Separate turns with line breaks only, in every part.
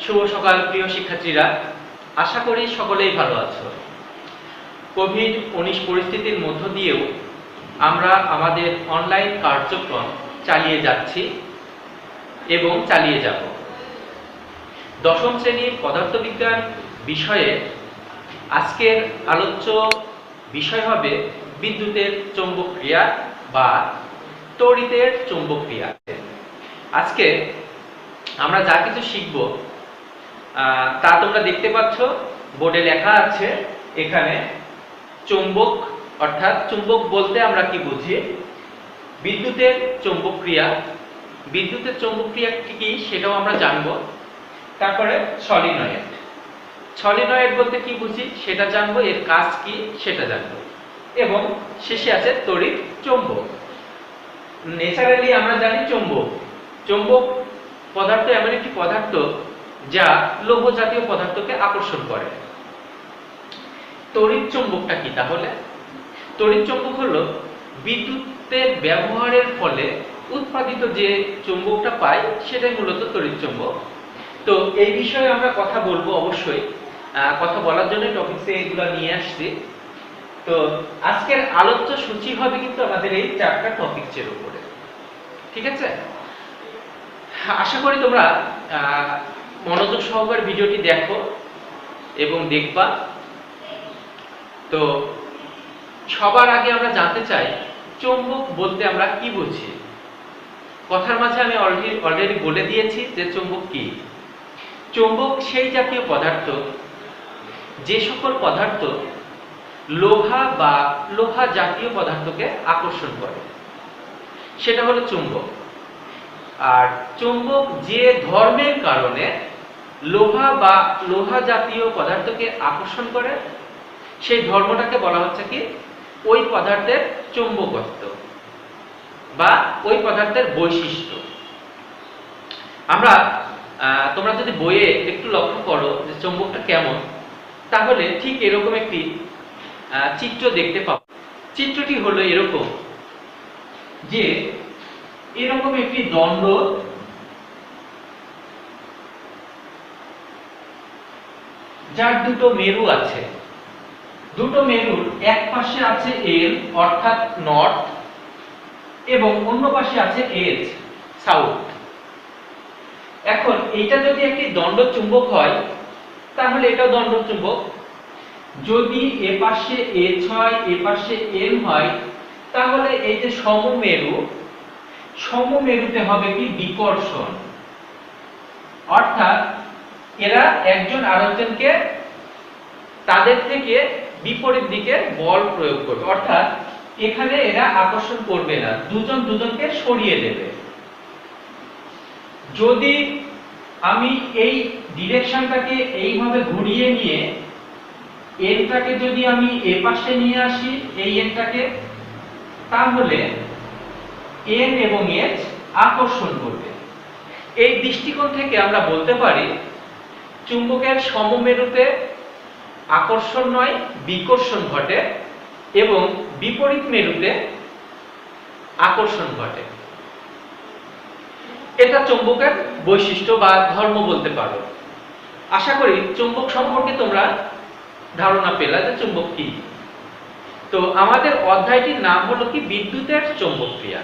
শুভ সকাল প্রিয় শিক্ষার্থীরা, আশা করি সকলেই ভালো আছো। কোভিড-19 পরিস্থিতির মধ্য দিয়েও আমরা আমাদের অনলাইন কার্যক্রম চালিয়ে যাচ্ছি এবং চালিয়ে যাব। দশম শ্রেণীর পদার্থবিজ্ঞান বিষয়ে আজকের আলোচ্য বিষয় হবে বিদ্যুতের চৌম্বক ক্রিয়া বা তড়িতের চৌম্বক ক্রিয়া। আজকে আমরা যা কিছু শিখব তা তোমরা দেখতে পাচ্ছ, বোর্ডে লেখা আছে। এখানে চৌম্বক, অর্থাৎ চুম্বক বলতে আমরা কি বুঝি? বিদ্যুতের চৌম্বক ক্রিয়া। বিদ্যুতের চৌম্বক ক্রিয়া কি সেটাও আমরা জানবো। তারপরে সলিনয়েড। সলিনয়েড বলতে কি বুঝি সেটা জানবো, এর কাজ কি সেটা জানবো, এবং শেষে আছে তড়িৎ চৌম্বক। ন্যাচারালি আমরা জানি চৌম্বক। চৌম্বক পদার্থ এমন একটি পদার্থ যা লৌহ জাতীয় পদার্থকে আকর্ষণ করে। তড়িৎ চৌম্বকটা কি তাহলে? তড়িৎ চৌম্বক হলো বিদ্যুতের ব্যবহারের ফলে উৎপাদিত যে চৌম্বকটা পাই সেটাই মূলত তড়িৎ চৌম্বক। তো এই বিষয়ে আমরা কথা বলবো অবশ্যই। কথা বলার জন্য টপিকসে এগুলো নিয়ে আসছি। তো আজকের আলোচ্য সূচি হবে কিন্তু আমাদের এই চারটা টপিকসের উপরে, ঠিক আছে? আশা করি তোমরা মনোযোগ সহকারে ভিডিওটি দেখো এবং দেখবা। তো সবার আগে আমরা জানতে চাই চৌম্বক বলতে আমরা কি বুঝি। কথার মাঝে আমি অলরেডি বলে দিয়েছি যে চৌম্বক কি। চৌম্বক সেই জাতীয় পদার্থ যে সকল পদার্থ লোহা বা লোহা জাতীয় পদার্থকে আকর্ষণ করে, সেটা হলো চৌম্বক। আর চৌম্বক যে ধর্মের কারণে লোহা বা লোহা জাতীয় পদার্থকে আকর্ষণ করে সেই ধর্মটাকে বলা হচ্ছে কি ওই পদার্থের চৌম্বকত্ব বা ওই পদার্থের বৈশিষ্ট্য। আমরা তোমরা যদি বইয়ে একটু লক্ষ্য করো যে চৌম্বকটা কেমন, তাহলে ঠিক এরকম একটি চিত্র দেখতে পাবো। চিত্রটি হলো এরকম যে এরকম একটি দণ্ড, যার দুটো মেরু আছে। দুটো মেরুর এক পাশে আছে এল অর্থাৎ নর্থ এবং অন্য পাশে আছে এজ সাউথ। এখন এটা যদি একটি দণ্ড চুম্বক হয় তাহলে এটাও দণ্ড চুম্বক। যদি এ পাশে এইচ হয় এ পাশে এল হয় তাহলে এই যে সমমেরু, সমমেরুতে হবে কি বিকর্ষণ, অর্থাৎ এরা একজন আরেকজনকে তাদের থেকে বিপরীত দিকে বল প্রয়োগ করবে, অর্থাৎ এখানে এরা আকর্ষণ করবে না, দুজন দুজনকে সরিয়ে দেবে। যদি আমি এই ডিরেকশনটাকে এইভাবে ঘুরিয়ে নিয়ে এনটাকে যদি আমি এ পাশে নিয়ে আসি, এই এনটাকে, তাহলে এন এবং এইচ আকর্ষণ করবে। এই দৃষ্টিকোণ থেকে আমরা বলতে পারি চুম্বকের সমমেরুতে আকর্ষণ নয় বিকর্ষণ ঘটে এবং বিপরীত মেরুতে আকর্ষণ ঘটে। এটা চৌম্বকের বৈশিষ্ট্য বা ধর্ম বলতে পারো। আশা করি চৌম্বক সম্পর্কে তোমরা ধারণা পেলা যে চৌম্বক কি। তো আমাদের অধ্যায়টির নাম হলো কি বিদ্যুতের চৌম্বক ক্রিয়া।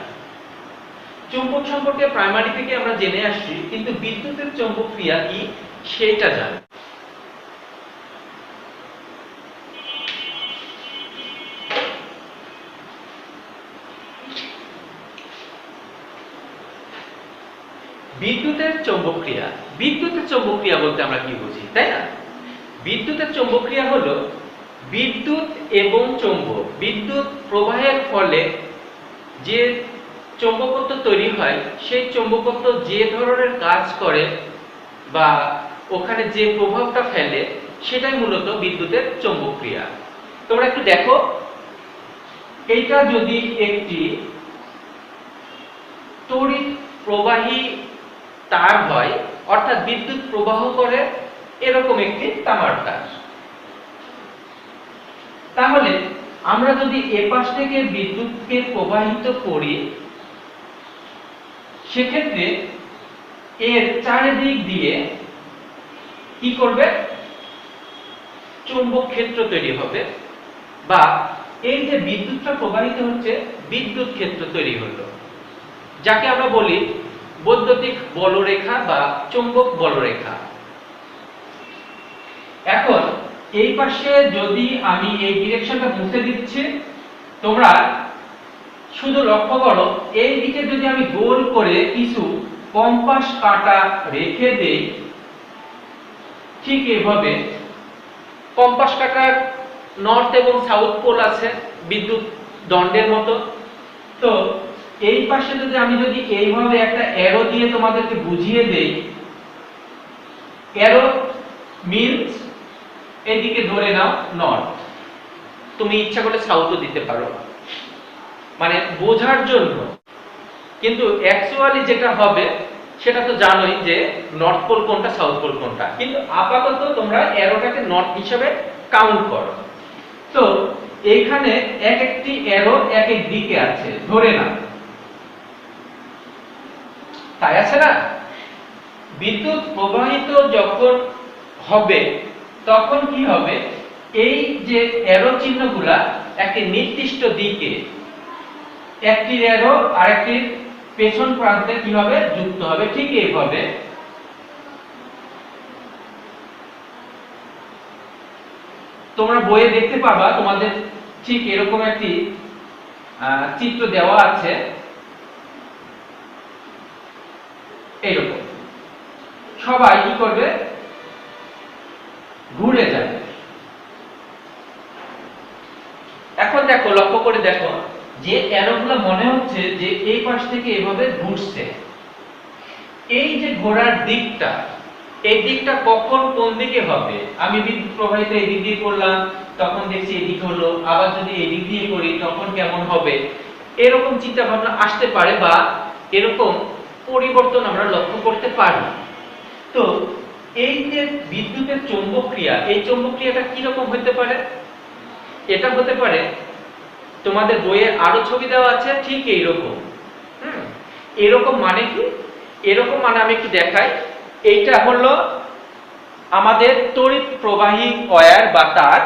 চৌম্বক সম্পর্কে প্রাইমারি থেকে আমরা জেনে আসছি, কিন্তু বিদ্যুতের চৌম্বক ক্রিয়া কি সেটা জানি। বিদ্যুতের চৌম্বক ক্রিয়া। বিদ্যুতের চৌম্বক ক্রিয়া বলতে আমরা কি বুঝি, তাই না? বিদ্যুতের চৌম্বক ক্রিয়া হলো বিদ্যুৎ এবং চৌম্বক, বিদ্যুৎ প্রবাহের ফলে যে চৌম্বকত্ব তৈরি হয় সেই চৌম্বকত্ব যে ধরনের কাজ করে বা ওখানে যে প্রভাবটা ফেলে সেটাই মূলত বিদ্যুতের চৌম্বক ক্রিয়া। তোমরা একটু দেখো, এইটা যদি একটি তড়িৎ প্রবাহী তার হয়, অর্থাৎ বিদ্যুৎ প্রবাহ করে এরকম একটি তামার তার, তাহলে আমরা যদি এ পাশ থেকে বিদ্যুৎকে প্রবাহিত করি সেক্ষেত্রে এর চারিদিক দিয়ে কি করবে, চৌম্বক ক্ষেত্র তৈরি হবে, বা এই যে বিদ্যুৎটা প্রবাহিত হচ্ছে বিদ্যুৎ ক্ষেত্র তৈরি হলো, যাকে আমরা বলি বৈদ্যুতিক বলরেখা বা চৌম্বক বলরেখা। এখন এই পাশে যদি আমি এই ডিরেকশনটা মুছে দিচ্ছি, তোমরা শুধু লক্ষ্য করো এই দিকে যদি আমি গোল করে কিছু কম্পাস কাঁটা রেখে দেই, ঠিক এইভাবে কম্পাস কাঁটার নর্থ এবং সাউথ পোল আছে বিদ্যুৎ দণ্ডের মতো। তো এই পাশে আমি যদি এইভাবে একটা অ্যারো দিয়ে তোমাদেরকে বুঝিয়ে দেই, অ্যারো মিন্স এদিকে ধরে নাও নর্থ, তুমি ইচ্ছা করলে সাউথও দিতে পারো, মানে বোঝার জন্য। কিন্তু অ্যাকচুয়ালি যেটা হবে সেটা তো জানোই যে নর্থ পোল কোনটা সাউথ পোল কোনটা, কিন্তু আপাতত তোমরা অ্যারোটাকে নর্থ হিসেবে কাউন্ট করো। তো এইখানে এক একটি অ্যারো এক এক দিকে আছে ধরে নাও, তাই আছে না? বিদ্যুৎ প্রবাহিত যখন হবে তখন কি হবে, এই যে অ্যারো চিহ্নগুলা একটি নির্দিষ্ট দিকে, একটি অ্যারো আরেকটির পেছন প্রান্তে কি হবে, যুক্ত হবে। ঠিক এইভাবে তোমরা বইয়ে দেখতে পাবা, তোমাদের ঠিক এরকম একটি চিত্র দেওয়া আছে, এইরকম সবাই কি করবে, ঘুরে যাবে। এখন দেখো, লক্ষ্য করে দেখো যে অ্যারোগুলো মনে হচ্ছে যে এই পাশ থেকে এভাবে ঘুরছে। এই যে ঘোরার দিকটা, এই দিকটা কখন কোন দিকে হবে, আমি বিদ্যুৎ প্রবাহিত এই দিক দিয়ে করলাম তখন দেখছি এদিক হলো, আবার যদি এই দিক দিয়ে করি তখন কেমন হবে, এরকম চিন্তা ভাবনা আসতে পারে বা এরকম পরিবর্তন আমরা লক্ষ্য করতে পারি। তো এই যে বিদ্যুতের চৌম্বক ক্রিয়া, এই চৌম্বক ক্রিয়াটা কি রকম হতে পারে? এটা হতে পারে, তোমাদের বইয়ে আরো ছবি দেওয়া আছে ঠিক এইরকম। এরকম মানে কি? এরকম মানে আমি একটু দেখাই। এইটা হলো আমাদের তড়িৎ প্রবাহী ওয়্যার বা তার।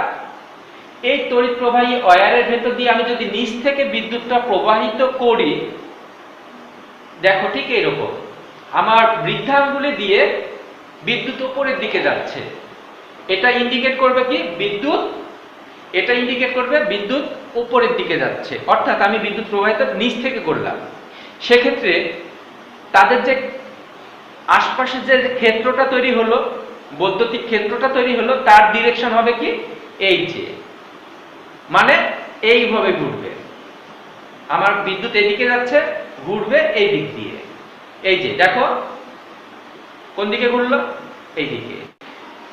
এই তড়িৎ প্রবাহী ওয়্যারের ভেতর দিয়ে আমি যদি নিচ থেকে বিদ্যুৎটা প্রবাহিত করি, দেখো ঠিক এইরকম আমার বৃদ্ধাঙ্গুলি দিয়ে বিদ্যুৎ উপরের দিকে যাচ্ছে। এটা ইন্ডিকেট করবে কি, বিদ্যুৎ, এটা ইন্ডিকেট করবে বিদ্যুৎ উপরের দিকে যাচ্ছে, অর্থাৎ আমি বিদ্যুৎ প্রবাহিত নিচ থেকে করলাম। সেক্ষেত্রে তাদের যে আশপাশে যে ক্ষেত্রটা তৈরি হলো, বৈদ্যুতিক ক্ষেত্রটা তৈরি হলো, তার ডিরেকশন হবে কি, এই যে, মানে এইভাবে ঘুরবে। আমার বিদ্যুৎ এদিকে যাচ্ছে, ঘুরবে এই দিক দিয়ে। এই যে দেখো কোন দিকে ঘুরলো, এই দিকে।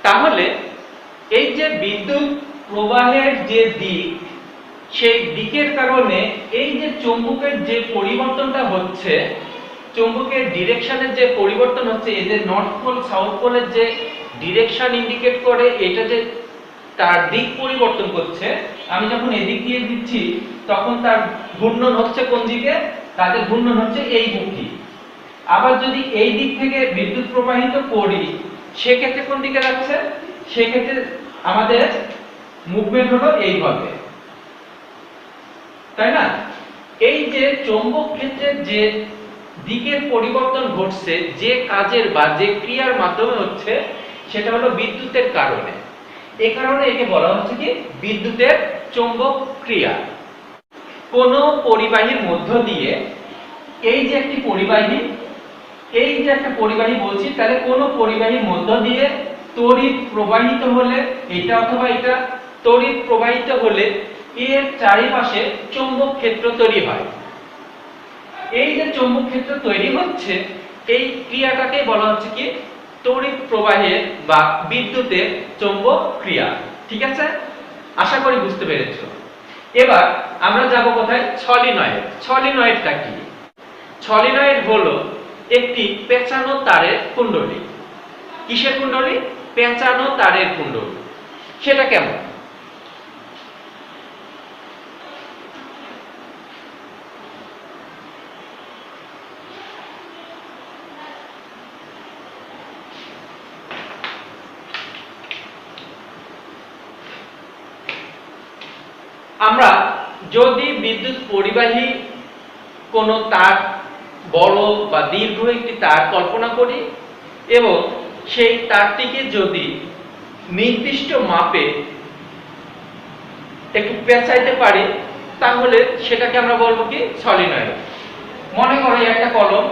তাহলে এই যে বিদ্যুৎ প্রবাহের যে দিক, সেই দিকের কারণে এই যে চৌম্বকের যে পরিবর্তনটা হচ্ছে, চৌম্বকের ডিরেকশনের যে পরিবর্তন হচ্ছে, এই যে নর্থ পোল সাউথ পোলের যে ডিরেকশন ইন্ডিকেট করে, এটা যে তার দিক পরিবর্তন করছে, আমি যখন এদিক দিয়ে দিচ্ছি তখন তার ঘূর্ণন হচ্ছে কোন দিকে, তাদের ঘূর্ণন হচ্ছে এই মুখী। আবার যদি এই দিক থেকে বিদ্যুৎ প্রবাহিত করি, সেক্ষেত্রে কোন দিকে যাচ্ছে, সেক্ষেত্রে আমাদের মুভমেন্ট হলো এইভাবে, তাই না? এই যে চৌম্বক ক্ষেত্রের যে দিকের পরিবর্তন ঘটছে, যে কাজের বা যে ক্রিয়ার মাধ্যমে হচ্ছে, সেটা হলো বিদ্যুতের কারণে। এই কারণে একে বলা হচ্ছে কি, বিদ্যুতের চৌম্বক ক্রিয়া। কোন পরিবাহীর মধ্য দিয়ে, এই যে একটি পরিবাহী, এই যে একটা পরিবাহী বলছি, তাহলে কোন পরিবাহীর মধ্য দিয়ে তড়িৎ প্রবাহিত হলে, এটা অথবা এটা তড়িৎ প্রবাহিত হলে এর চারিপাশে চৌম্বক ক্ষেত্র তৈরি হয়। এই যে চৌম্বক ক্ষেত্র তৈরি হচ্ছে, এই ক্রিয়াটাকে বলা হচ্ছে কি, তড়িৎ প্রবাহের বা বিদ্যুতের চৌম্বক ক্রিয়া। ঠিক আছে, আশা করি বুঝতে পেরেছো। এবার আমরা যাব কোথায়, সলিনয়েড। সলিনয়েডটা কি? সলিনয়েড হলো একটি পেঁচানো তারের কুণ্ডলী। কিসের কুণ্ডলী? পেঁচানো তারের কুণ্ডলী। সেটা কেমন? আমরা যদি বিদ্যুৎ পরিবাহী কোনো তার, বড় বা দীর্ঘ একটি তার কল্পনা করি এবং সেই তারটিকে যদি নির্দিষ্ট মাপে একটু পেঁচাইতে পারি, তাহলে সেটাকে আমরা বলবো কি সলিনয়েড। মনে করো একটা কলম,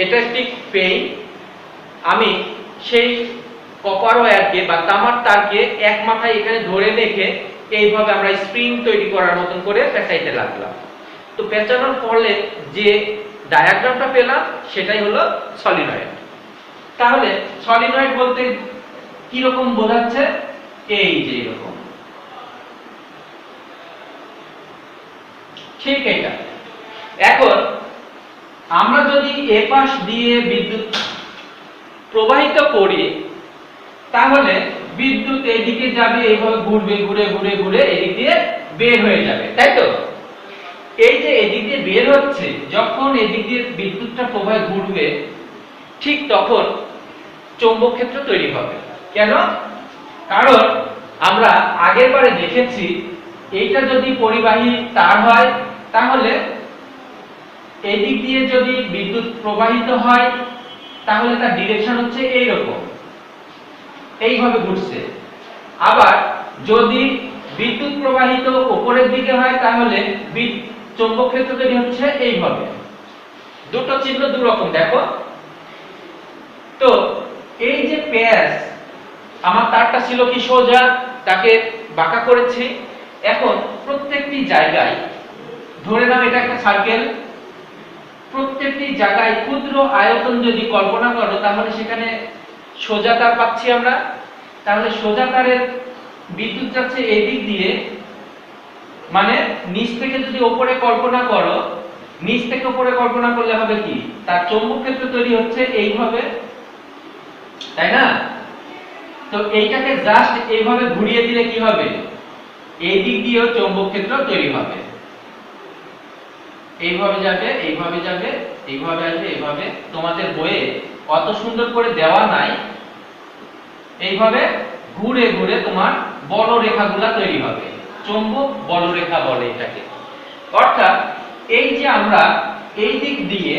এটা একটি পেন, আমি সেই কপার ওয়্যারকে বা তামার তারকে এক মাথায় এখানে ধরে রেখে এইভাবে আমরা স্প্রিং তৈরি করার মতন করে পেঁচাইতে লাগলাম। তো পেঁচানোর ফলে যে ডায়াগ্রামটা পেলাম সেটাই হলো সলিনয়েড। তাহলে সলিনয়েড বলতে কি রকম বোঝাচ্ছে? এই যে এরকম, ঠিক এটা। এখন আমরা যদি এ পাশ দিয়ে বিদ্যুৎ প্রবাহিত করি, তাহলে বিদ্যুৎ এদিকে যাবে, এইভাবে ঘুরবে, ঘুরে ঘুরে ঘুরে এদিক দিয়ে বের হয়ে যাবে, তাই তো? এই যে এদিক দিয়ে বের হচ্ছে, যখন এদিক দিয়ে বিদ্যুৎটা প্রবাহ ঘুরবে, ঠিক তখন চৌম্বক ক্ষেত্র তৈরি হবে। কেন? কারণ আমরা আগের বারে দেখেছি, এইটা যদি পরিবাহী তার হয়, তাহলে এদিক দিয়ে যদি বিদ্যুৎ প্রবাহিত হয়, তাহলে তার ডিরেকশন হচ্ছে এইরকম, এইভাবে ঘুরছে। আবার যদি বিদ্যুৎ প্রবাহিত উপরের দিকে হয়, তাহলে চৌম্বক ক্ষেত্র তৈরি হচ্ছে এইভাবে। দুটো চিহ্ন দু রকম, দেখো তো। এই যে প্যাচ, আমার তারটা ছিল কি সোজা, তাকে বাঁকা করেছি। এখন প্রত্যেকটি জায়গায়, ধরে নাও এটা একটা সার্কেল, প্রত্যেকটি জায়গায় ক্ষুদ্র আয়তন যদি কল্পনা করো, তাহলে সেখানে সোজা তার পাচ্ছি আমরা। তাহলে সোজা তারের বিদ্যুৎ যাচ্ছে এই দিক দিয়ে, মানে নিচ থেকে যদি উপরে কল্পনা করো, নিচ থেকে উপরে কল্পনা করলে হবে কি, তার চৌম্বক ক্ষেত্র তৈরি হচ্ছে এইভাবে, তাই না? তো এইটাকে জাস্ট এইভাবে ঘুরিয়ে দিলে কি হবে, এই দিক দিয়েও চৌম্বক ক্ষেত্র তৈরি হবে। এইভাবে যাবে, এইভাবে যাবে, এইভাবে আসবে, এইভাবে। তোমাদের বইয়ে অত সুন্দর করে দেওয়া নাই, এইভাবে ঘুরে ঘুরে তোমার বড় রেখাগুলা তৈরি হবে, চৌম্বক বলরেখা বলে এটাকে। অর্থাৎ এই যে আমরা এই দিক দিয়ে,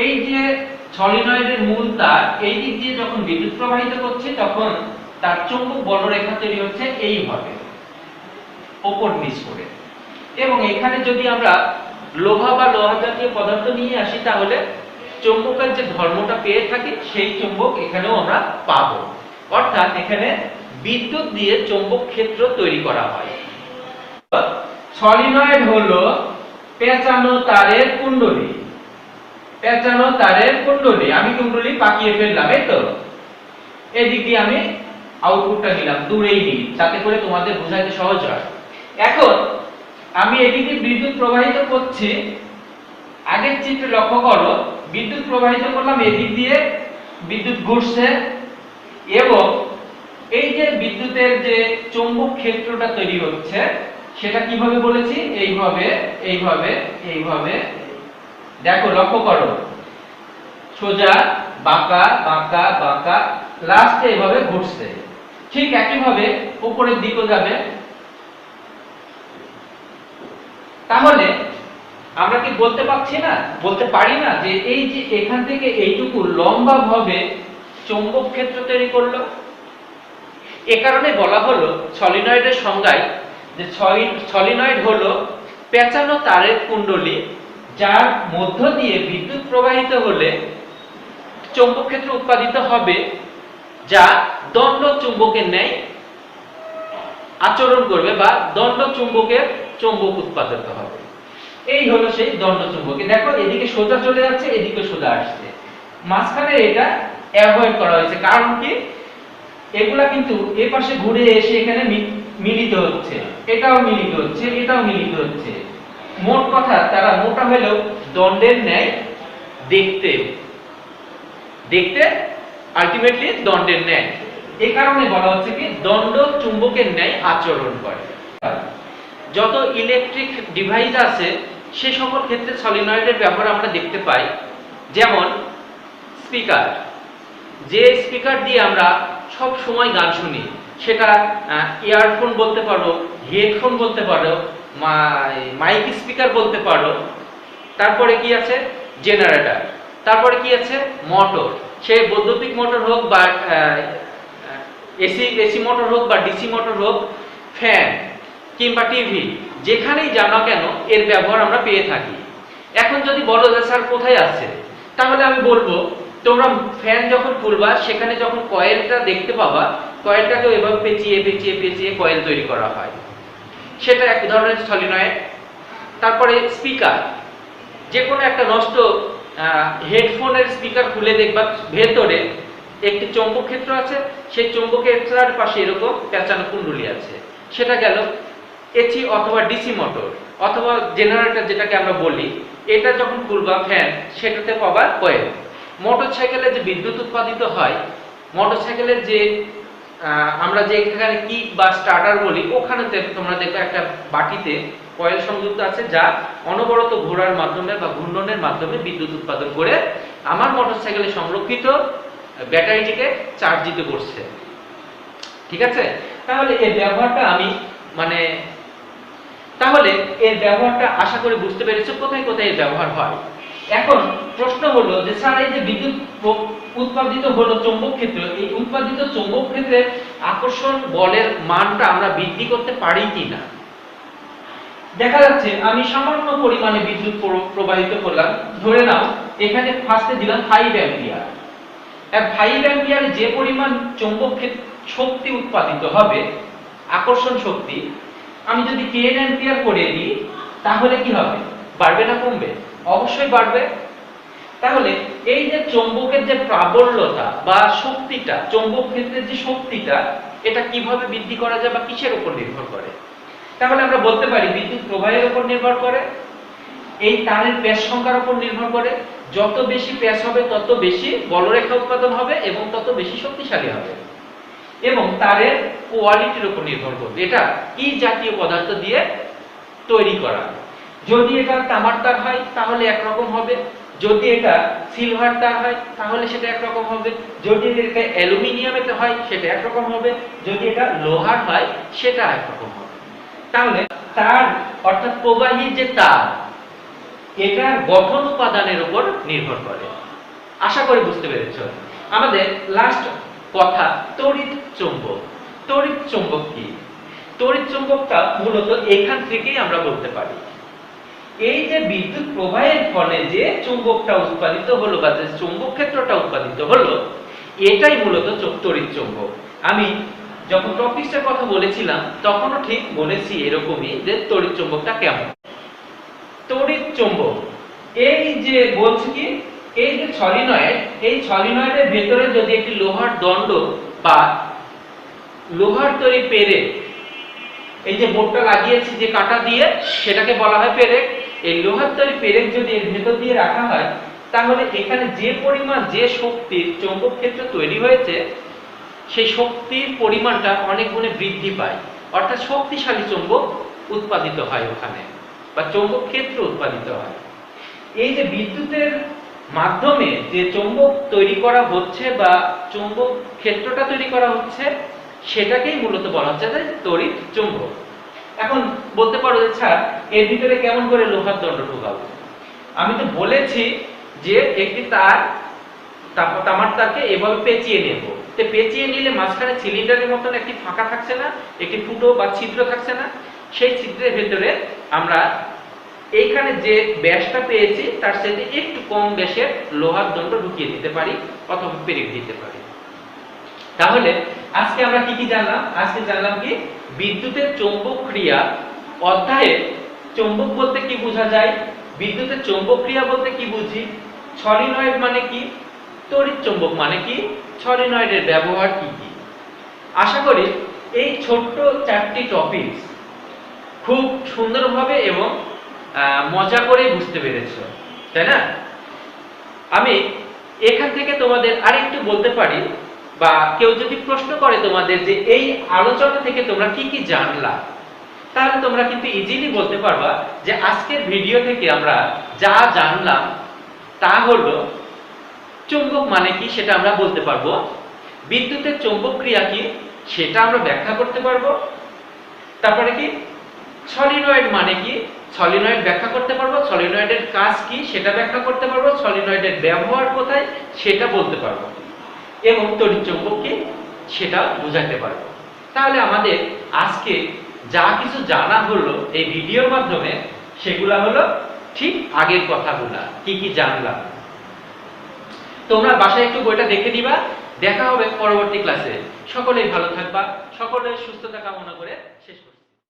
এই যে সলিনয়েডের মূল তার, এই দিক দিয়ে যখন বিদ্যুৎ প্রবাহিত করছে, তখন তার চৌম্বক বলরেখা তৈরি হচ্ছে এইভাবে, উপর নিচ করে। এবং এখানে যদি আমরা লোহা বা লোহা জাতীয় পদার্থ নিয়ে আসি, তাহলে চৌম্বকের যে ধর্মটা পেয়ে থাকি, সেই চৌম্বক এখানেও আমরা পাবো। অর্থাৎ এখানে বিদ্যুৎ দিয়ে চৌম্বক ক্ষেত্র তৈরি করা হয়। সলিনয়েড হলো পেঁচানো তারের কুণ্ডলী। পেঁচানো তারের কুণ্ডলী, আমি কুণ্ডলী পাকিয়ে ফেললাম, এই তো। এদিক দিয়ে আমি আউটপুটটা নিলাম, দূরেই নিই, যাতে করে তোমাদের বোঝাইতে সহজ হয়। এখন আমি এদিকে বিদ্যুৎ প্রবাহিত করছি, আগের চিত্রে লক্ষ্য করো, বিদ্যুৎ প্রবাহিত করলাম, এদিক দিয়ে বিদ্যুৎ ঘুরছে, এবং এই যে বিদ্যুতের যে চৌম্বক ক্ষেত্রটা তৈরি হচ্ছে, সেটা কিভাবে বলেছি, এইভাবে এইভাবে এইভাবে। দেখো, লক্ষ্য করো, সোজা, বাঁকা, বাঁকা, বাঁকা, লাস্টে এইভাবে ঘুরছে। ঠিক একইভাবে উপরের দিকেও যাবে। তাহলে আমরা কি বলতে পারছি না, বলতে পারি না যে এই যে এখান থেকে এইটুকু লম্বা ভাবে চৌম্বক ক্ষেত্র তৈরি করলো? এ কারণে বলা হলো সলিনয়েডের সংজ্ঞায় যে সলিনয়েড হলো পেঁচানো তারের কুণ্ডলী, যার মধ্য দিয়ে বিদ্যুৎ প্রবাহিত হলে চৌম্বক ক্ষেত্র উৎপাদিত হবে, যা দণ্ড চুম্বকের ন্যায় আচরণ করবে বা দণ্ড চুম্বকের চৌম্বক উৎপাদিত হবে। এই হলো সেই দণ্ড চুম্বকী। দেখো, এদিকে সোজা চলে যাচ্ছে, এদিকে সোজা আসছে, মাঝখানে এটা অ্যাভয়েড করা হয়েছে। কারণ কি, এগুলা কিন্তু এই পাশে ঘুরে এসে এখানে মিলিত হচ্ছে, এটাও মিলিত হচ্ছে, এটাও মিলিত হচ্ছে। মোট কথা, তারা মোটা হলেও দণ্ডের ন্যায় দেখতে, দেখতে আলটিমেটলি দণ্ডের ন্যায়। এই কারণে বলা হচ্ছে কি, দণ্ড চুম্বকের ন্যায় আচরণ করে। যত ইলেকট্রিক ডিভাইস আছে, সে সকল ক্ষেত্রে সলিনয়েডের ব্যবহার আমরা দেখতে পাই। যেমন স্পিকার, যে স্পিকার দিয়ে আমরা সব সময় গান শুনি, সেটা ইয়ারফোন বলতে পারো, হেডফোন বলতে পারো, মাইক স্পিকার বলতে পারো, তারপরে কি আছে জেনারেটর, তারপরে কি আছে মোটর, সে বৈদ্যুতিক মোটর হোক বা এসি মোটর হোক বা ডিসি মোটর হোক, ফ্যান কিংবা টিভি, যেখানেই জানো কেন এর ব্যবহার আমরা পেয়ে থাকি। এখন যদি বলো যে স্যার কোথায় আছে, তাহলে আমি বলবো তোমরা ফ্যান যখন খুলবা সেখানে যখন কয়েলটা দেখতে পাবা, কয়েলটাকে এভাবে পেঁচিয়ে পেঁচিয়ে পেঁচিয়ে কয়েল তৈরি করা হয়, সেটা এক ধরনের সলিনয়েড। তারপরে স্পিকার, যে কোনো একটা নষ্ট হেডফোনের স্পিকার খুলে দেখবা ভেতরে একটি চৌম্বক ক্ষেত্র আছে, সেই চৌম্বক ক্ষেত্রের পাশে এরকম পেঁচানো কুণ্ডলী আছে, সেটা গেল এসি অথবা ডিসি মোটর অথবা জেনারেটর যেটাকে আমরা বলি। এটা যখন খুলবা ফ্যান, সেটাতে পাবা কয়েল। মোটরসাইকেলে যে বিদ্যুৎ উৎপাদিত হয়, মোটরসাইকেলের যে আমরা যে এখানে কিক বা স্টার্টার বলি, ওখানেতে তোমরা দেখবে একটা বাটিতে কয়েল সংযুক্ত আছে, যা অনবরত ঘোরার মাধ্যমে বা ঘূর্ণনের মাধ্যমে বিদ্যুৎ উৎপাদন করে আমার মোটরসাইকেলে সংরক্ষিত ব্যাটারিটিকে চার্জিত করছে। ঠিক আছে, তাহলে এর ব্যবহারটা তাহলে এর ব্যবহারটা আশা করি বুঝতে পেরেছো কোথায় কোথায় এর ব্যবহার হয়। এখন প্রশ্ন হলো যে স্যার এই যে বিদ্যুৎ উৎপাদিত হলো চৌম্বক ক্ষেত্র, এই উৎপাদিত চৌম্বক ক্ষেত্রের আকর্ষণ বলের মানটা আমরা বৃদ্ধি করতে পারি কিনা। দেখা যাচ্ছে আমি সামান্য পরিমাণে বিদ্যুৎ প্রবাহিত করলাম, ধরে নাও এখানে ফার্স্টে দিলাম 5 অ্যাম্পিয়ার। 5 অ্যাম্পিয়ারে যে পরিমাণ চৌম্বক শক্তি উৎপাদিত হবে, আকর্ষণ শক্তি, আমি যদি 10 অ্যাম্পিয়ার করে দিই তাহলে কি হবে, বাড়বে না কমবে? অবশ্যই বাড়বে। তাহলে এই যে চৌম্বকের যে প্রাবল্যতা বা শক্তিটা, চৌম্বক ক্ষেত্রের যে শক্তিটা, এটা কিভাবে বৃদ্ধি করা যায় বা কিসের উপর নির্ভর করে? তাহলে আমরা বলতে পারি বিদ্যুৎ প্রবাহের উপর নির্ভর করে, এই তারের প্যাচ সংখ্যার উপর নির্ভর করে। যত বেশি প্যাচ হবে তত বেশি বলরেখা উৎপাদন হবে এবং তত বেশি শক্তিশালী হবে। এবং তারের কোয়ালিটির উপর নির্ভর করবে, এটা কি জাতীয় পদার্থ দিয়ে তৈরি করা। যদি এটা তামার তার হয় তাহলে একরকম হবে, যদি এটা সিলভার তার হয় তাহলে সেটা একরকম হবে, যদি এটা অ্যালুমিনিয়ামের হয় সেটা একরকম হবে, যদি এটা লোহার হয় সেটা একরকম হবে। তাহলে তার অর্থাৎ প্রবাহী যে তার, এটার গঠন উপাদানের উপর নির্ভর করে। আশা করি বুঝতে পেরেছ। আমাদের লাস্ট কথা তড়িৎ চৌম্বক। তড়িৎ চৌম্বক কি? তড়িৎ চৌম্বকটা মূলত এখান থেকেই আমরা বলতে পারি। এই যে বিদ্যুৎ প্রবাহের ফলে যে চৌম্বকটা উৎপাদিত হলো বা যে চৌম্বক ক্ষেত্রটা উৎপাদিত হলো, এটাই মূলত তড়িৎ চৌম্বক। আমি যখন টপিকসের কথা বলেছিলাম তখনও ঠিক বলেছি এরকমই যে তড়িৎ চৌম্বকটা কেমন। তড়িৎ চৌম্বক এই যে বলছি কি, এই যে সলিনয়েড, এই সলিনয়েডের ভেতরে যদি একটি লোহার দণ্ড বা লোহার তৈরি পেরেক, এই যে বোর্ডটা লাগিয়েছি যে কাঁটা দিয়ে, সেটাকে বলা হয় পেরেক। এই লোহার তৈরি পেরেক যদি এর ভেতর দিয়ে রাখা হয়, তাহলে এখানে যে পরিমাণ যে শক্তির চৌম্বক ক্ষেত্র তৈরি হয়েছে, সেই শক্তির পরিমাণটা অনেক গুণে বৃদ্ধি পায়, অর্থাৎ শক্তিশালী চৌম্বক উৎপাদিত হয় ওখানে, বা চৌম্বক ক্ষেত্র উৎপাদিত হয়। এই যে বিদ্যুতের মাধ্যমে যে চৌম্বক তৈরি করা হচ্ছে বা চৌম্বক ক্ষেত্রটা তৈরি করা হচ্ছে, সেটাকেই মূলত বলা হচ্ছে যে তড়িৎ চৌম্বক। এখন বলতে পারো যে স্যার এর ভিতরে কেমন করে লোহার দণ্ড ঢোকাবো? আমি তো বলেছি যে একটি তার, তামার তারকে এভাবে পেঁচিয়ে নেব। তো পেঁচিয়ে নিলে মাঝখানে সিলিন্ডারের মতন একটি ফাঁকা থাকছে না, একটি ফুটো বা ছিদ্র থাকছে না, সেই ছিদ্রের ভেতরে আমরা এইখানে যে ব্যাসটা পেয়েছি তার সাথে একটু কম ব্যাসের লোহার দণ্ড ঢুকিয়ে দিতে পারি অথবা পেরেক দিতে পারি। তাহলে আজকে আমরা কি কি জানলাম? আজকে জানলাম কি, বিদ্যুতের চৌম্বক ক্রিয়া অধ্যায়ে চৌম্বক বলতে কি বোঝা যায়, বিদ্যুতের চৌম্বক ক্রিয়া বলতে কি বুঝি, সলিনয়েড মানে কি, তড়িৎ চৌম্বক মানে কি, সলিনয়েডের ব্যবহার কি কি। আশা করি এই ছোট্ট 4টি টপিক খুব সুন্দরভাবে এবং মজা করে বুঝতে পেরেছো, তাই না? আমি এখান থেকে তোমাদের আরেকটু বলতে পারি, বা কেউ যদি প্রশ্ন করে তোমাদের যে এই আলোচনা থেকে তোমরা কি কি জানলা, তাহলে তোমরা কিন্তু ইজিলি বলতে পারবা যে আজকের ভিডিও থেকে আমরা যা জানলাম তা হলো চৌম্বক মানে কি সেটা আমরা বলতে পারবো, বিদ্যুতের চৌম্বক ক্রিয়া কি সেটা আমরা ব্যাখ্যা করতে পারবো। তারপরে কি সলিনয়েড মানে কি, সলিনয়েড ব্যাখ্যা করতে পারবো, সলিনয়েডের কাজ কি সেটা ব্যাখ্যা করতে পারবো, সলিনয়েডের ব্যবহার কোথায় সেটা বলতে পারবো, এবং তড়িৎচুম্বক কি সেটা বোঝাতে পারবো। তাহলে আমাদের আজকে যা কিছু জানা হলো এই ভিডিওর মাধ্যমে, সেগুলা হলো ঠিক আগের কথাগুলা, কি কি জানলাম। তোমরা বাসায় একটু বইটা দেখে দিবা। দেখা হবে পরবর্তী ক্লাসে। সকলেই ভালো থাকবা, সকলের সুস্থতা কামনা করে শেষ করছি।